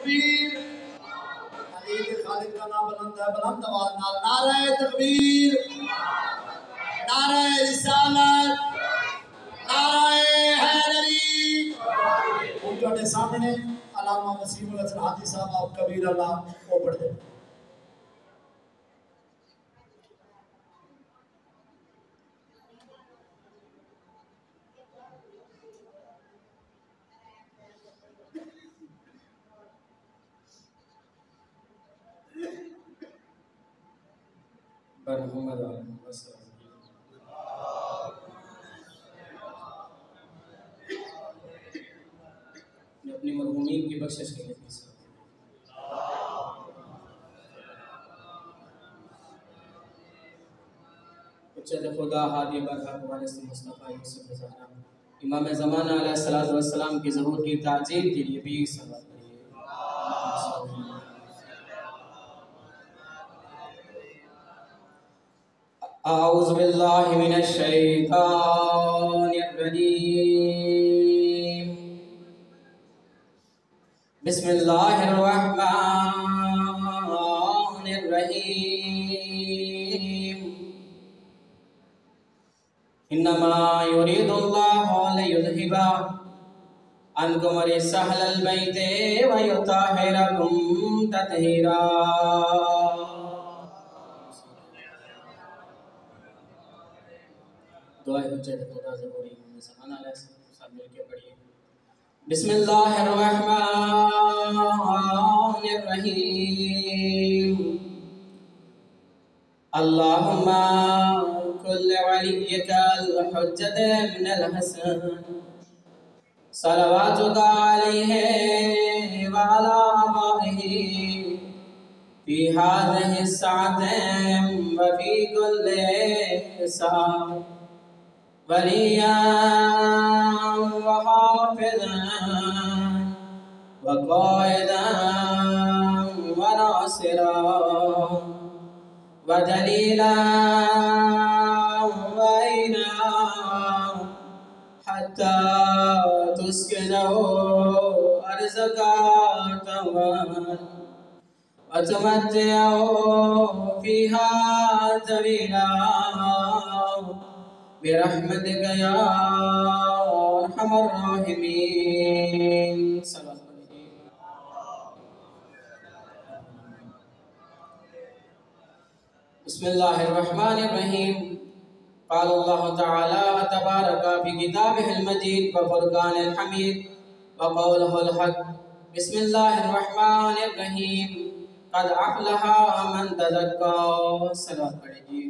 تکبیر علی کے خالق کا نام بلند ہے بلند آواز نال نعرہ تکبیر نعرہ رسالت نعرہ حیدری ان کے سامنے علامہ وسیم الحسن حاجی صاحب آپ کبیر اللہ کو پڑھ دیں محمد اپنی مرحومین کی بخشش کے لیے اچھا خدا ہادی برحق والد مصطفیٰ یوسف زہرا امام زمانہ علیہ السلام کی ظہور کی تعجیل کے لیے بھی صلوات اعوذ باللہ من الشیطان الرجیم بسم اللہ الرحمن الرحیم انما يريد الله ليذهب عنكم الرجس اهل البيت ويطهركم تطهيرا دعائے حجت خدا ضروری زمانہ علیہ السلام مل کے پڑھیے بسم اللہ الرحمن الرحیم اللہم کل ولیک الحجت من الحسن صلواتک علیہ وعلا آبائہ فی هذه الساعة وفی کل ساعة وليا وحافظا وقائدا وناصرا ودليلا وعينا حتى تسكنه أرزقك وتمتعه فيها طويلا برحمتك يا ارحم الراحمين بسم اللہ الرحمن الرحیم قال اللہ تعالی تبارک فی کتابہ المجید وفرقان الحمید وقولہ الحق بسم اللہ الرحمن الرحیم قد افلح من تزکا صلوات پڑھیے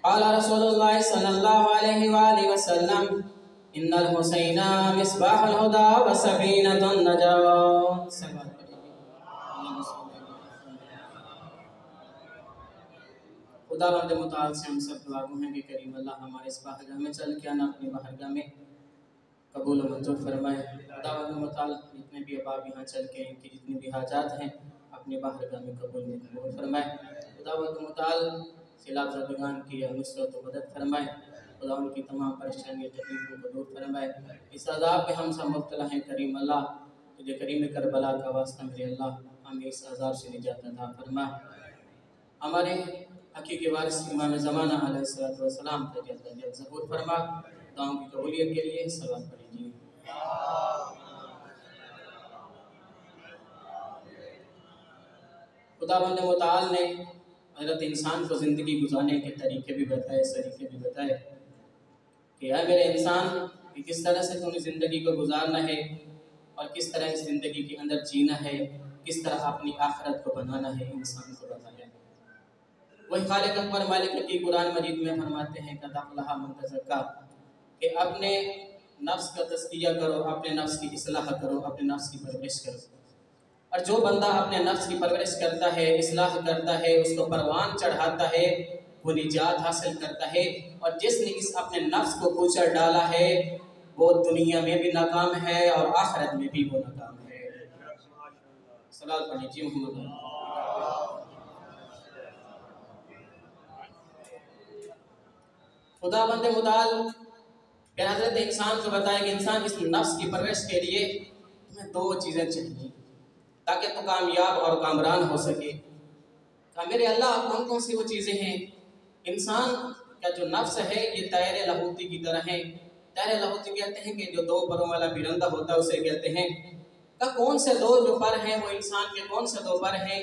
قال رسول اللہ صلی اللہ علیہ وآلہ وسلم ان الحسین مصباح الہدى وسفینۃ النجاۃ خدا بند متعال سے ہم سب دعا گو ہیں کہ کریم اللہ ہمارے اس باہرگاہ میں چل کے آنا اپنی باہرگاہ میں قبول و منظور فرمائے خدا بند متعال جتنے بھی احباب یہاں چل کے ان کی جتنی بھی حاجات ہیں اپنی باہرگاہ میں قبول فرمائے خدا بند متعال سیلاب زدگان کی نصرت و مدد فرمائے خدا ان کی تمام پریشانیوں تکلیفوں کو دور فرمائے اس عذاب میں ہم سب مبتلا ہیں کریم اللہ تجھے کریم کربلا کا واسطہ میرے اللہ ہمیں اس عذاب سے نجات عطا فرما ہمارے حقیقی وارث امام زمانہ علیہ السلام تجھے جلد ظہور فرما دعاؤں کی قبولیت کے لیے صلوات پڑھیے خدا بند متعال نے حضرت انسان کو زندگی گزارنے کے طریقے بھی بتائے طریقے بھی بتائے کہ اے میرے انسان کہ کس طرح سے تمہیں زندگی کو گزارنا ہے اور کس طرح اس زندگی کے اندر جینا ہے کس طرح اپنی آخرت کو بنانا ہے انسان کو بتایا وہی خالق اکبر مالک کی قرآن مجید میں فرماتے ہیں قد افلح من تزکا کہ اپنے نفس کا تزکیہ کرو اپنے نفس کی اصلاح کرو اپنے نفس کی پرورش کرو اور جو بندہ اپنے نفس کی پرورش کرتا ہے اصلاح کرتا ہے اس کو پروان چڑھاتا ہے وہ نجات حاصل کرتا ہے اور جس نے اس اپنے نفس کو کوچر ڈالا ہے وہ دنیا میں بھی ناکام ہے اور آخرت میں بھی وہ ناکام ہے صلوات پڑھیے محمد خدا بند متعال پھر حضرت انسان کو بتایا کہ انسان اس نفس کی پرورش کے لیے تمہیں 2 چیزیں چاہیے تاکہ تو کامیاب اور کامران ہو سکے۔ کہا میرے اللہ کون کون سی وہ چیزیں ہیں؟ انسان کا جو نفس ہے یہ طیر لاہوتی کی طرح ہے۔ طیر لاہوتی کہتے ہیں کہ جو 2 پروں والا پرندہ ہوتا ہے اسے کہتے ہیں۔ کہا کون سے 2 جو پر ہیں وہ انسان کے کون سے 2 پر ہیں؟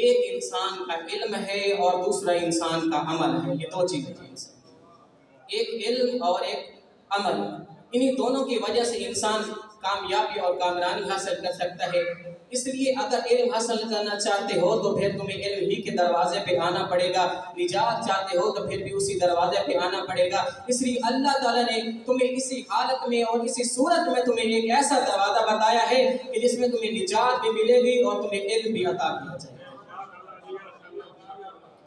ایک انسان کا علم ہے اور دوسرا انسان کا عمل ہے۔ یہ 2 چیزیں ہیں انسان، ایک علم اور ایک عمل۔ انہی دونوں کی وجہ سے انسان کامیابی اور کامرانی حاصل کر سکتا ہے۔ اس لیے اگر علم حاصل کرنا چاہتے ہو تو پھر تمہیں علم ہی کے دروازے پہ آنا پڑے گا، نجات چاہتے ہو تو پھر بھی اسی دروازے پہ آنا پڑے گا۔ اس لیے اللہ تعالیٰ نے تمہیں اسی حالت میں اور اسی صورت میں تمہیں ایک ایسا دروازہ بتایا ہے کہ جس میں تمہیں نجات بھی ملے گی اور تمہیں علم بھی عطا کیا جائے گا۔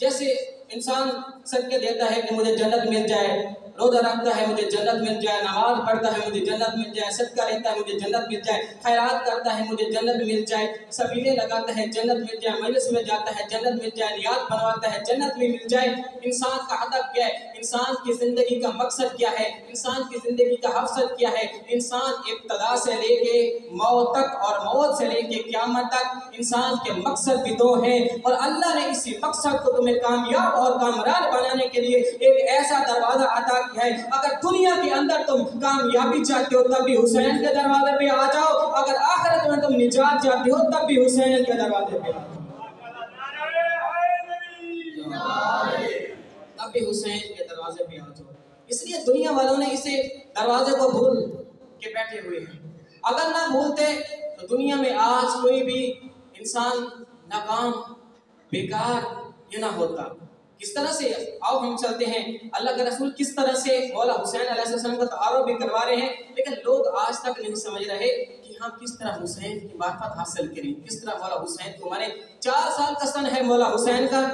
جیسے انسان صدقے دیتا ہے کہ مجھے جنت مل جائے، روزہ رکھتا ہے مجھے جنت مل جائے، نماز پڑھتا ہے مجھے جنت مل جائے، صدقہ لیتا ہے مجھے جنت مل جائے، خیرات کرتا ہے مجھے جنت مل جائے، سبیلے لگاتا ہے جنت مل جائے، مجلس میں جاتا ہے جنت مل جائے، نیات بنواتا ہے جنت بھی مل جائے۔ انسان کا ہدف کیا ہے؟ انسان کی زندگی کا مقصد کیا ہے؟ انسان کی زندگی کا مقصد کیا ہے؟ انسان ابتدا سے لے کے موت تک اور موت سے لے کے قیامت تک انسان کے مقصد بھی 2 ہیں، اور اللہ نے اسی مقصد کو تمہیں کامیاب اور کامران بنانے کے لیے ایک ایسا دروازہ عطا کیا ہے۔ اگر دنیا کے اندر تم کامیابی چاہتے ہو تب بھی حسین کے دروازے پہ آ جاؤ، اگر آخرت میں تم نجات چاہتے ہو تب بھی حسین کے دروازے پہ آ جاؤ، تب بھی حسین کے دروازے پہ آ جاؤ۔ اس لیے دنیا والوں نے اسے دروازے کو بھول کے بیٹھے ہوئے ہیں۔ اگر نہ بھولتے تو دنیا میں آج کوئی بھی انسان ناکام بیکار یہ نہ ہوتا۔ کس طرح سے آؤ ہم چلتے ہیں، اللہ کے رسول کس طرح سے مولا حسین علیہ السلام کا تعارف بھی کروا رہے ہیں، لیکن لوگ آج تک نہیں سمجھ رہے کہ ہم کس طرح حسین کی معرفت حاصل کریں، کس طرح مولا حسین کو مانیں۔ 4 سال کا سن ہے مولا حسین کا،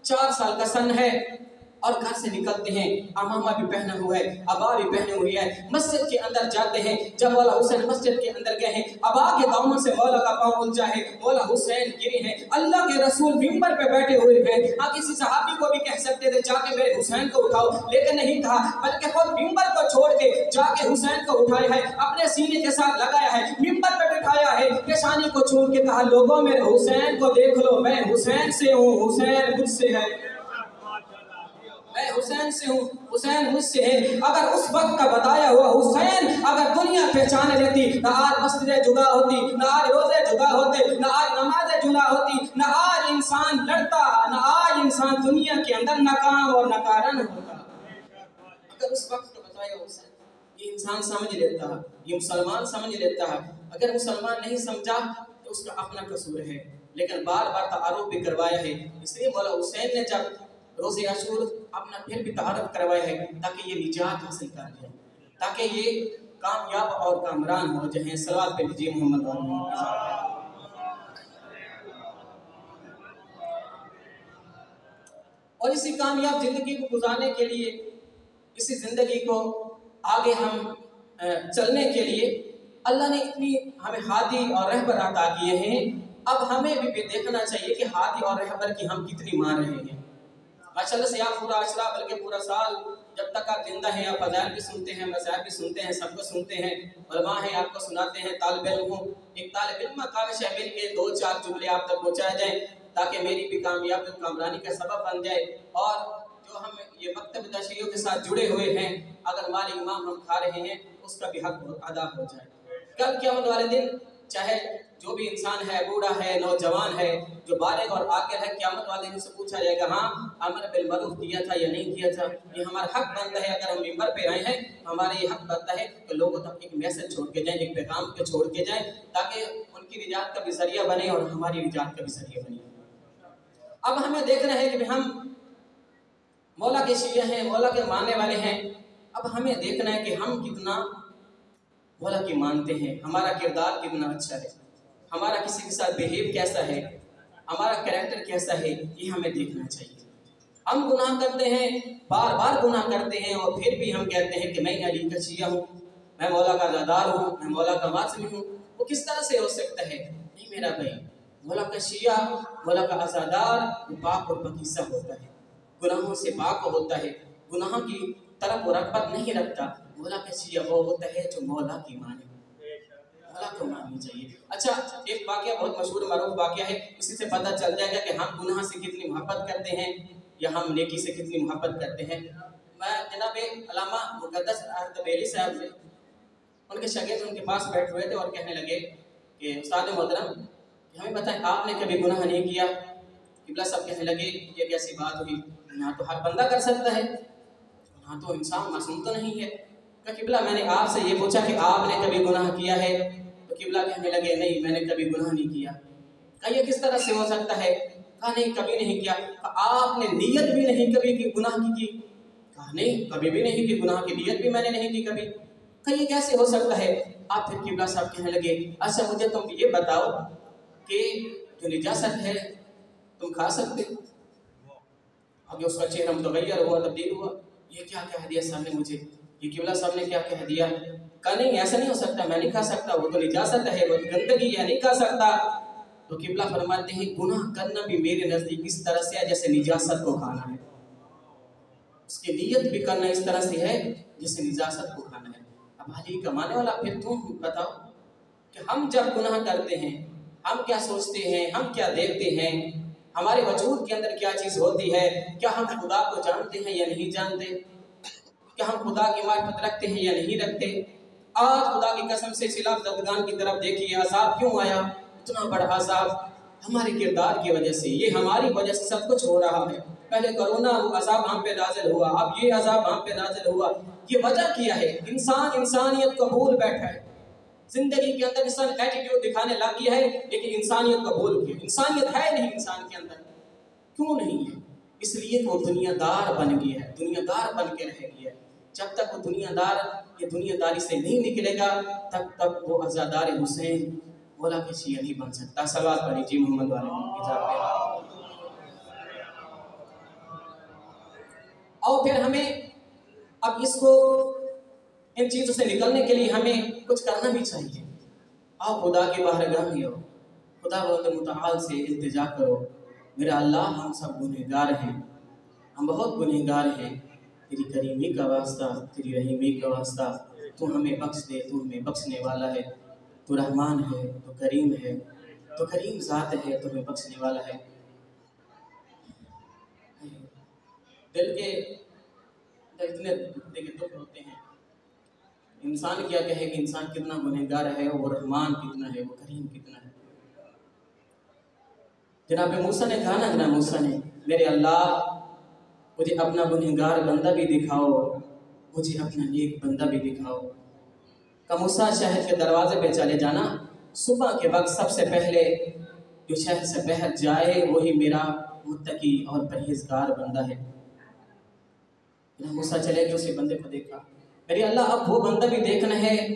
4 سال کا سن ہے، اور گھر سے نکلتے ہیں، امامہ بھی پہنا ہوا ہے، ابا بھی پہنے ہوئی ہے، مسجد کے اندر جاتے ہیں۔ جب مولا حسین مسجد کے اندر گئے ہیں، ابا کے دامن سے مولا کا پاؤں الجھا ہے، مولا حسین گرے ہیں، اللہ کے رسول منبر پہ بیٹھے ہوئے ہیں۔ کسی صحابی کو بھی کہہ سکتے تھے جا کے میرے حسین کو اٹھاؤ، لیکن نہیں کہا، بلکہ خود منبر کو چھوڑ کے جا کے حسین کو اٹھایا ہے، اپنے سینے کے ساتھ لگایا ہے، منبر پہ بٹھایا ہے، پیشانی کو چھوڑ کے کہا لوگوں میرے حسین کو دیکھ لو، میں حسین سے ہوں، حسین مجھ سے ہے، میں حسین سے ہوں، حسین مجھ سے ہے۔ اگر اس وقت کا بتایا ہوا حسین اگر دنیا پہچان لیتی، نہ آج مسجدیں جدا ہوتی، نہ آج روزے جدا ہوتے، نہ آج نمازیں جدا ہوتی، نہ آج انسان لڑتا، نہ آج انسان دنیا کے اندر ناکام اور ناکارن ہوتا۔ اگر اس وقت کا بتایا ہوا حسین، یہ انسان سمجھ لیتا، یہ مسلمان سمجھ لیتا ہے۔ اگر مسلمان نہیں سمجھا تو اس کا اپنا قصور ہے، لیکن بار بار تعارف بھی کروایا ہے۔ اس لیے مولا حسین نے جب روز عاشور اپنا پھر بھی تعارف کروایا ہے تاکہ یہ نجات حاصل کر جائے، تاکہ یہ کامیاب اور کامران ہو جائیں۔ صلوات پہ لیجیے محمد اور اسی کامیاب زندگی کو گزارنے کے لیے، اسی زندگی کو آگے ہم چلنے کے لیے اللہ نے اتنی ہمیں ہادی اور رہبر عطا کیے ہیں۔ اب ہمیں بھی دیکھنا چاہیے کہ ہادی اور رہبر کی ہم کتنی مان رہے ہیں۔ ماشاءاللہ سے آپ پورا عشرہ بلکہ پورا سال جب تک آپ زندہ ہیں آپ فضائل بھی سنتے ہیں، مسائل بھی سنتے ہیں، سب کو سنتے ہیں، علماء ہیں آپ کو سناتے ہیں، طالب علم ہوں، ایک طالب علم کاوش ہے مل کے 2-4 جملے آپ تک پہنچائے جائیں تاکہ میری بھی کامیابی اور کامرانی کا سبب بن جائے۔ اور جو ہم یہ مکتب تشریحوں کے ساتھ جڑے ہوئے ہیں، اگر مال امام ہم کھا رہے ہیں اس کا بھی حق ادا ہو جائے۔ کل قیامت والے دن چاہے جو بھی انسان ہے، بوڑھا ہے، نوجوان ہے، جو بالغ اور عاقل ہے، قیامت والے دن سے پوچھا جائے گا ہاں امر بالمعروف کیا تھا یا نہیں کیا تھا۔ یہ ہمارا حق بنتا ہے، اگر ہم منبر پہ آئے ہیں ہمارا یہ حق بنتا ہے کہ لوگوں تک ایک میسج چھوڑ کے جائیں، ایک پیغام کے چھوڑ کے جائیں تاکہ ان کی نجات کا بھی ذریعہ بنے اور ہماری نجات کا بھی ذریعہ بنے۔ اب ہمیں دیکھنا ہے کہ ہم مولا کے شیعہ ہیں، مولا کے ماننے والے ہیں، اب ہمیں دیکھنا ہے کہ ہم کتنا مولا کی مانتے ہیں، ہمارا کردار کتنا اچھا ہے، ہمارا کسی کے ساتھ بیہیو کیسا ہے، ہمارا کریکٹر کیسا ہے، یہ ہمیں دیکھنا چاہیے۔ ہم گناہ کرتے ہیں، بار بار گناہ کرتے ہیں، اور پھر بھی ہم کہتے ہیں کہ میں علی کا شیعہ ہوں، میں مولا کا عزادار ہوں، میں مولا کا واصل ہوں۔ وہ کس طرح سے ہو سکتا ہے؟ نہیں میرا بھائی، مولا کا شیعہ، مولا کا عزادار وہ پاک اور پاکیزہ ہوتا ہے، گناہوں سے پاک ہوتا ہے، گناہوں کی طرف وہ رغبت نہیں رکھتا، مولا کیسی وہ ہوتا ہے جو مولا کی مانے، مولا کو ماننی چاہیے۔ اچھا ایک واقعہ بہت مشہور معروف واقعہ ہے، اسی سے پتہ چل جائے گا کہ ہم گناہ سے کتنی محبت کرتے ہیں یا ہم نیکی سے کتنی محبت کرتے ہیں۔ میں جناب علامہ مقدس اردبیلی صاحب سے ان کے شاگرد ان کے پاس بیٹھے ہوئے تھے اور کہنے لگے کہ استاد محترم ہمیں بتائیں آپ نے کبھی گناہ نہیں کیا؟ قبلہ صاحب کہنے لگے یہ کیسی بات ہوئی، گناہ تو ہر بندہ کر سکتا ہے، گناہ تو انسان معصوم تو نہیں ہے۔ کہ قبلہ میں نے آپ سے یہ پوچھا کہ آپ نے کبھی گناہ کیا ہے؟ تو قبلہ کہنے لگے نہیں میں نے کبھی گناہ نہیں کیا۔ کہا یہ کس طرح سے ہو سکتا ہے؟ کہا نہیں کبھی نہیں کیا۔ کہا آپ نے نیت بھی نہیں کبھی کہ گناہ کی؟ کہا نہیں کبھی بھی نہیں کی، گناہ کی نیت بھی میں نے نہیں کی کبھی۔ کہا یہ کیسے ہو سکتا ہے؟ آپ پھر قبلہ صاحب کہنے لگے اچھا مجھے تم یہ بتاؤ کہ جو نجاست ہے تم کھا سکتے؟ آگے اس کا چہرہ متغیر ہوا، تبدیل ہوا، یہ کیا کہہ دیا صاحب نے مجھے، یہ قبلہ صاحب نے کیا کہہ دیا؟ کہا نہیں ایسا نہیں ہو سکتا، میں نہیں کھا سکتا، وہ تو نجاست ہے، وہ گندگی ہے، نہیں کھا سکتا۔ تو قبلہ فرماتے ہیں گناہ کرنا بھی میرے نزدیک اس طرح سے ہے جیسے نجاست کو کھانا ہے، اس کی نیت بھی کرنا اس طرح سے ہے جیسے نجاست کو کھانا ہے۔ اب حالی کمانے والا پھر تم بتاؤ کہ ہم جب گناہ کرتے ہیں ہم کیا سوچتے ہیں، ہم کیا دیکھتے ہیں، ہمارے وجود کے اندر کیا چیز ہوتی ہے، کیا ہم خدا کو جانتے ہیں یا نہیں جانتے، کیا ہم خدا کی معرفت رکھتے ہیں یا نہیں رکھتے۔ آج خدا کی قسم سے سیلاب زدگان کی طرف دیکھیے، عذاب کیوں آیا، اتنا بڑا عذاب ہمارے کردار کی وجہ سے، یہ ہماری وجہ سے سب کچھ ہو رہا ہے۔ پہلے کرونا عذاب ہم پہ نازل ہوا، اب یہ عذاب ہم پہ نازل ہوا، یہ وجہ کیا ہے؟ انسانیت کو بھول بیٹھا ہے، زندگی کے اندر انسان ایٹیٹیوڈ دکھانے لگ گیا ہے لیکن انسانیت کو بھول گیا۔ انسانیت ہے نہیں انسان کے اندر، کیوں نہیں ہے؟ اس لیے وہ دنیا دار بن گیا ہے، دنیا دار بن کے رہ گیا ہے۔ جب تک وہ دنیا دار یہ دنیا داری سے نہیں نکلے گا تب تک وہ عزادار حسین مولا کے شیعہ نہیں بن سکتا۔ صلوات پڑھی جی محمد والے۔ اور پھر ہمیں اب اس کو ان چیزوں سے نکلنے کے لیے ہمیں کچھ کرنا بھی چاہیے۔ آپ خدا کی بارگاہ میں ہو، خدا متعال سے التجا کرو، میرا اللہ ہم سب گنہگار ہیں، ہم بہت گنہگار ہیں، تیری کریمی کا واسطہ، تیری رحیمی کا واسطہ، تو ہمیں بخش دے، تو ہمیں بخشنے والا ہے، تو رحمان ہے، تو کریم ہے، تو کریم ذات ہے، تو ہمیں بخشنے والا ہے۔ دل کے اتنے دکھ ہوتے ہیں، انسان کیا کہے کہ انسان کتنا گنہگار ہے، وہ رحمان کتنا ہے، وہ کریم کتنا ہے۔ جناب موسیٰ نے کہا نا، جناب موسیٰ نے میرے اللہ مجھے اپنا گنہگار بندہ بھی دکھاؤ، مجھے اپنا نیک بندہ بھی دکھاؤ۔ کہ موسیٰ شہر کے دروازے پہ چلے جانا، صبح کے وقت سب سے پہلے جو شہر سے باہر جائے وہی میرا متقی اور پرہیزگار بندہ ہے۔ موسیٰ چلے گئے، اسی بندے کو دیکھا، میرے اللہ اب وہ بندہ بھی دیکھنا ہے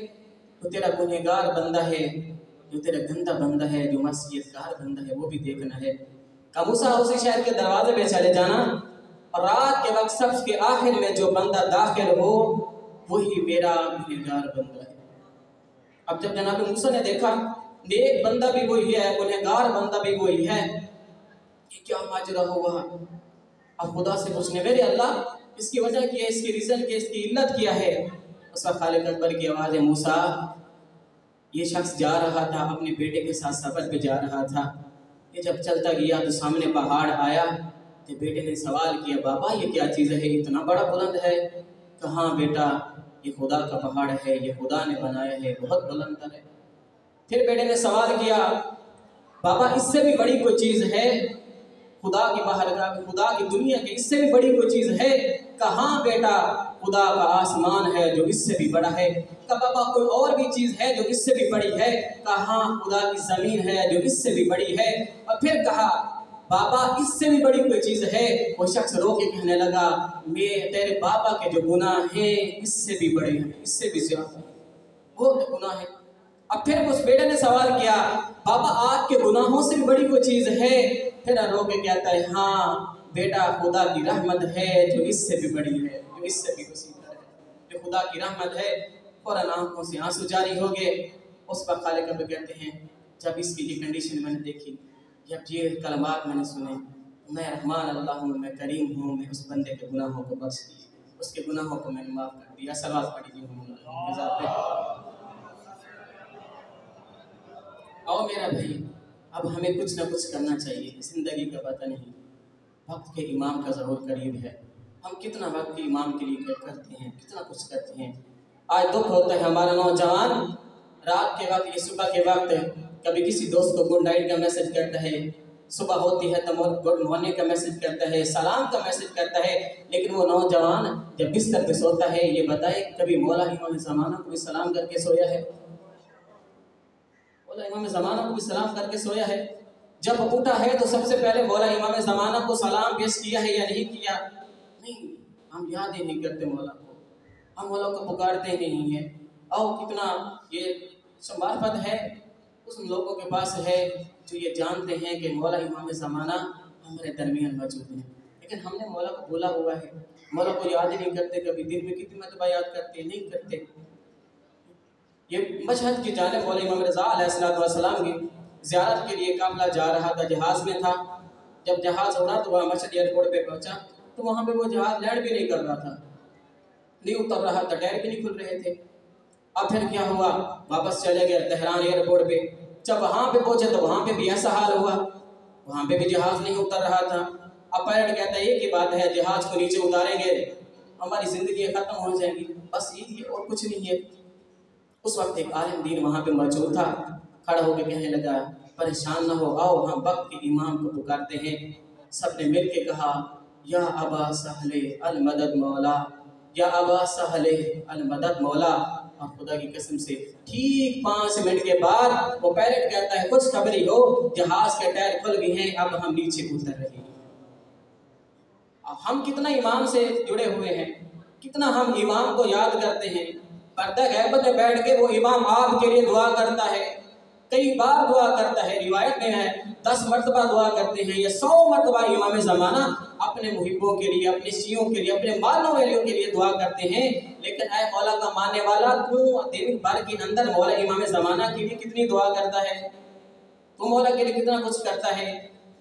جو تیرا گنہگار بندہ ہے، جو تیرا گندہ بندہ ہے، جو معصیتگار بندہ ہے، وہ بھی دیکھنا ہے۔ کہ موسیٰ اسی شہر کے دروازے پہ چلے جانا اور رات کے وقت سب کے آخر میں جو بندہ داخل ہو وہی میرا گنہگار بندہ ہے۔ اب جب جناب موسیٰ نے دیکھا نیک بندہ بھی وہی ہے، گنہگار بندہ بھی وہی ہے، یہ کیا ماجرا ہوا؟ اب خدا سے پوچھنے میرے اللہ اس کی وجہ کیا ہے، اس کی ریزن کیا ہے، اس کی علت کیا ہے؟ اس کا خالق اکبر کی آواز ہے، موسیٰ یہ شخص جا رہا تھا اپنے بیٹے کے ساتھ سفر پہ جا رہا تھا، یہ جب چلتا گیا تو سامنے پہاڑ آیا، تو بیٹے نے سوال کیا بابا یہ کیا چیز ہے، اتنا بڑا بلند ہے؟ کہاں بیٹا یہ خدا کا پہاڑ ہے، یہ خدا نے بنایا ہے، بہت بلند ہے۔ پھر بیٹے نے سوال کیا بابا اس سے بھی بڑی کوئی چیز ہے خدا کی بارگاہ، خدا کی دنیا کے اس سے بھی بڑی کوئی چیز ہے؟ کہاں بیٹا خدا کا آسمان ہے جو اس سے بھی بڑا ہے۔ کہ بابا کوئی اور بھی چیز ہے جو اس سے بھی بڑی ہے؟ کہاں خدا کی زمین ہے جو اس سے بھی بڑی ہے۔ اور پھر کہا بابا اس سے بھی بڑی کوئی چیز ہے؟ وہ شخص رو کے کہنے لگا میں تیرے بابا کے جو گناہ ہیں اس سے بھی بڑے ہیں، اس سے بھی زیادہ وہ گناہ ہے۔ اب پھر اس بیٹے نے سوال کیا بابا آپ کے گناہوں سے بھی بڑی کوئی چیز ہے؟ پھر رو کے کہتا ہے ہاں بیٹا خدا کی رحمت ہے جو اس سے بھی بڑی ہے، جو اس سے بھی وسیع ہے، جو خدا کی رحمت ہے۔ فوراً آنکھوں سے آنسو جاری ہو گئے۔ اس پر خالق اب کہتے ہیں جب اس کی یہ کنڈیشن میں نے دیکھی، جب یہ کلمات میں نے سنے، میں رحمان اللہ ہوں، میں کریم ہوں، میں اس بندے کے گناہوں کو بخش دیے۔ اس کے گناہوں کو میں نے معاف کر دیا. صلوات پڑھیے مولا کے ذات پہ. اور میرا بھائی اب ہمیں کچھ نہ کچھ کرنا چاہیے. زندگی کا پتہ نہیں، وقت کے امام کا ضرور قریب ہے. ہم کتنا وقت کے امام کے لیے کرتے ہیں، کتنا کچھ کرتے ہیں. آج دکھ ہوتا ہے ہمارا نوجوان رات کے وقت یا صبح کے وقت کبھی کسی دوست کو گڈ نائٹ کا میسج کرتا ہے، صبح ہوتی ہے تو گڈ مارننگ کا میسج کرتا ہے، سلام کا میسج کرتا ہے. لیکن وہ نوجوان جب بستر پہ سوتا ہے یہ بتائے کبھی مولا امام زمانہ کو بھی سلام کر کے سویا ہے؟ مولا امام زمانہ کو بھی سلام کر کے سویا ہے؟ جب اٹھا ہے تو سب سے پہلے مولا امام زمانہ کو سلام پیش کیا ہے یا نہیں کیا؟ نہیں، ہم یاد ہی نہیں کرتے مولا کو، ہم مولا کو پکارتے نہیں ہیں. اور کتنا یہ معرفت ہے اس لوگوں کے پاس ہے جو یہ جانتے ہیں کہ مولا امام زمانہ ہمارے درمیان موجود ہیں، لیکن ہم نے مولا کو بولا ہوا ہے. مولا کو یاد ہی نہیں کرتے. کبھی دن میں کتنی مرتبہ یاد کرتے؟ نہیں کرتے. یہ مشہد کی جانب مولا امام رضا علیہ السلام کی زیارت کے لیے قافلہ جا رہا تھا، جہاز میں تھا. جب جہاز اڑا تو وہاں مشہد ایئرپورٹ پہ پہنچا تو وہاں پہ وہ جہاز لینڈ بھی نہیں کر رہا تھا، نہیں اتر رہا تھا، ٹائر بھی نہیں کھل رہے تھے. اب پھر کیا ہوا؟ واپس چلے گئے تہران ایئرپورٹ پہ. جب وہاں پہ پہنچے تو وہاں پہ بھی ایسا حال ہوا، وہاں پہ بھی جہاز نہیں اتر رہا تھا. اب پائلٹ کہتا ہے ایک ہی بات ہے، جہاز کو نیچے اتاریں گے ہماری زندگی ختم ہو جائیں گی، بس یہ اور کچھ نہیں ہے. اس وقت ایک عالم دین وہاں پہ موجود تھا، کھڑا ہو کے کہنے لگا پریشان نہ ہو، آؤ ہم وقت کے امام کو پکارتے ہیں. سب نے مل کے کہا یا ابا سہل المدد مولا، یا ابا سہل المدد مولا. اور خدا کی قسم سے ٹھیک 5 منٹ کے بعد وہ پائلٹ کہتا ہے خوشخبری ہو، جہاز کے ٹائر کھل گئے ہیں، اب ہم نیچے اتر رہے ہیں. اب ہم کتنا امام سے جڑے ہوئے ہیں، کتنا ہم امام کو یاد کرتے ہیں. پردہ غیبت میں بیٹھ کے وہ امام آپ کے لیے دعا کرتا ہے، کئی بار دعا کرتا ہے. روایت میں ہے 10 مرتبہ دعا کرتے ہیں یا 100 مرتبہ امام زمانہ اپنے محبوں کے لیے، اپنے شیعوں کے لیے، اپنے ماننے والوں کے لیے دعا کرتے ہیں. لیکن اے مولا کا ماننے والا، تو دن بھر کے اندر مولا امام زمانہ کے لیے کتنی دعا کرتا ہے؟ تو مولا کے لیے کتنا کچھ کرتا ہے؟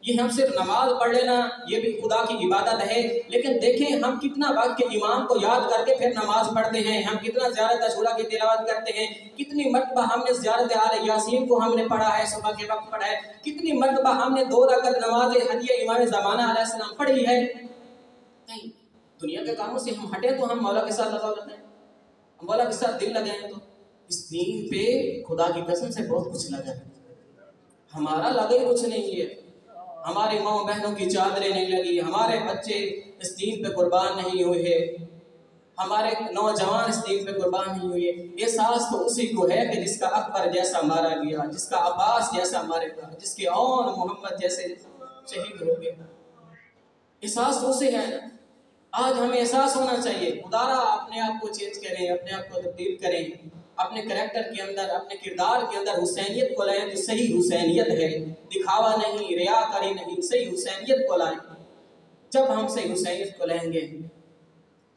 یہ ہم صرف نماز پڑھ لینا یہ بھی خدا کی عبادت ہے، لیکن دیکھیں ہم کتنا وقت کے امام کو یاد کر کے پھر نماز پڑھتے ہیں. ہم کتنا زیارت عاشوراء کی تلاوت کرتے ہیں، کتنی مرتبہ ہم نے زیارت آل یاسین کو ہم نے پڑھا ہے، صبح کے وقت پڑھا ہے، کتنی مرتبہ ہم نے 2 رکعت نماز ہدیہ امام زمانہ علیہ السلام پڑھی ہے. نہیں، دنیا کے کاموں سے ہم ہٹے تو ہم مولا کے ساتھ لگا لیتے ہیں، ہم مولا کے ساتھ دل لگائیں. تو اس دین پہ خدا کی قسم سے بہت کچھ لگا ہے، ہمارا لگا ہی کچھ نہیں ہے. ہمارے ماں بہنوں کی چادریں نہیں لگی، ہمارے بچے اس دین پہ قربان نہیں ہوئے، ہمارے نوجوان اس دین پہ قربان نہیں ہوئے. احساس تو اسی کو ہے کہ جس کا اکبر جیسا مارا گیا، جس کا عباس جیسا مارا گیا، جس کے اون محمد جیسے شہید ہو گئے. احساس تو اسے ہے. آج ہمیں احساس ہونا چاہیے. خدارا اپنے آپ کو چینج کریں، اپنے آپ کو تبدیل کریں، اپنے کریکٹر کے اندر، اپنے کردار کے اندر حسینیت کو لائیں جو صحیح حسینیت ہے، دکھاوا نہیں، ریاکاری نہیں، صحیح حسینیت کو لائیں. جب ہم صحیح حسینیت کو لائیں گے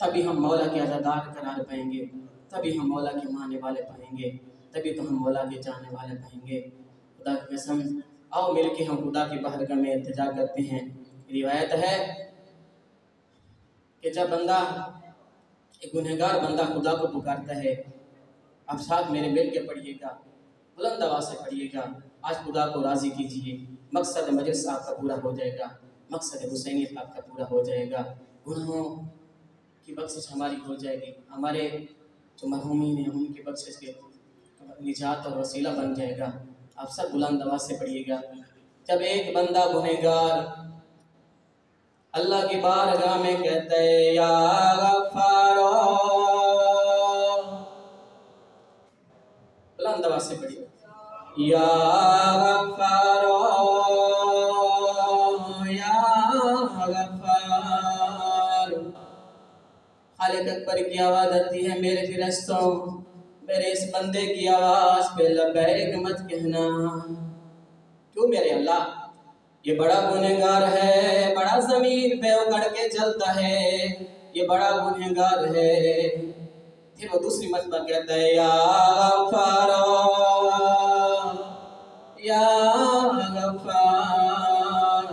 تبھی ہم مولا کے عزادار قرار پائیں گے، تبھی ہم مولا کے ماننے والے پائیں گے، تبھی تو ہم مولا کے جانے والے پائیں گے. خدا کی قسم آؤ مل کے ہم خدا کی بارگاہ میں التجا کرتے ہیں. روایت ہے کہ جب بندہ ایک گنہگار بندہ خدا کو پکارتا ہے، اب ساتھ میرے مل کے پڑھیے گا، بلند آواز سے پڑھیے گا، آج خدا کو راضی کیجیے، مقصد مجلس آپ کا پورا ہو جائے گا، مقصد حسینیت آپ کا پورا ہو جائے گا، گناہوں کی بخشش ہماری ہو جائے گی، ہمارے جو مرحومین ہیں ان کی بخشش کے نجات اور وسیلہ بن جائے گا. آپ سب بلند آواز سے پڑھیے گا. جب ایک بندہ گنہگار اللہ کی بارگاہ میں کہتا ہے یا غفارو، بلند آواز سے پڑھیے یا غفارو یا غفار. خالق اکبر کی آواز آتی ہے میرے فرشتوں، میرے اس بندے کی آواز پہ لبیک مت کہنا. کیوں میرے اللہ؟ یہ بڑا گنہگار ہے، بڑا زمین پہ اکڑ کے چلتا ہے، یہ بڑا گنہگار ہے. پھر وہ دوسری مرتبہ کہتا ہے یا غفارو یا غفار.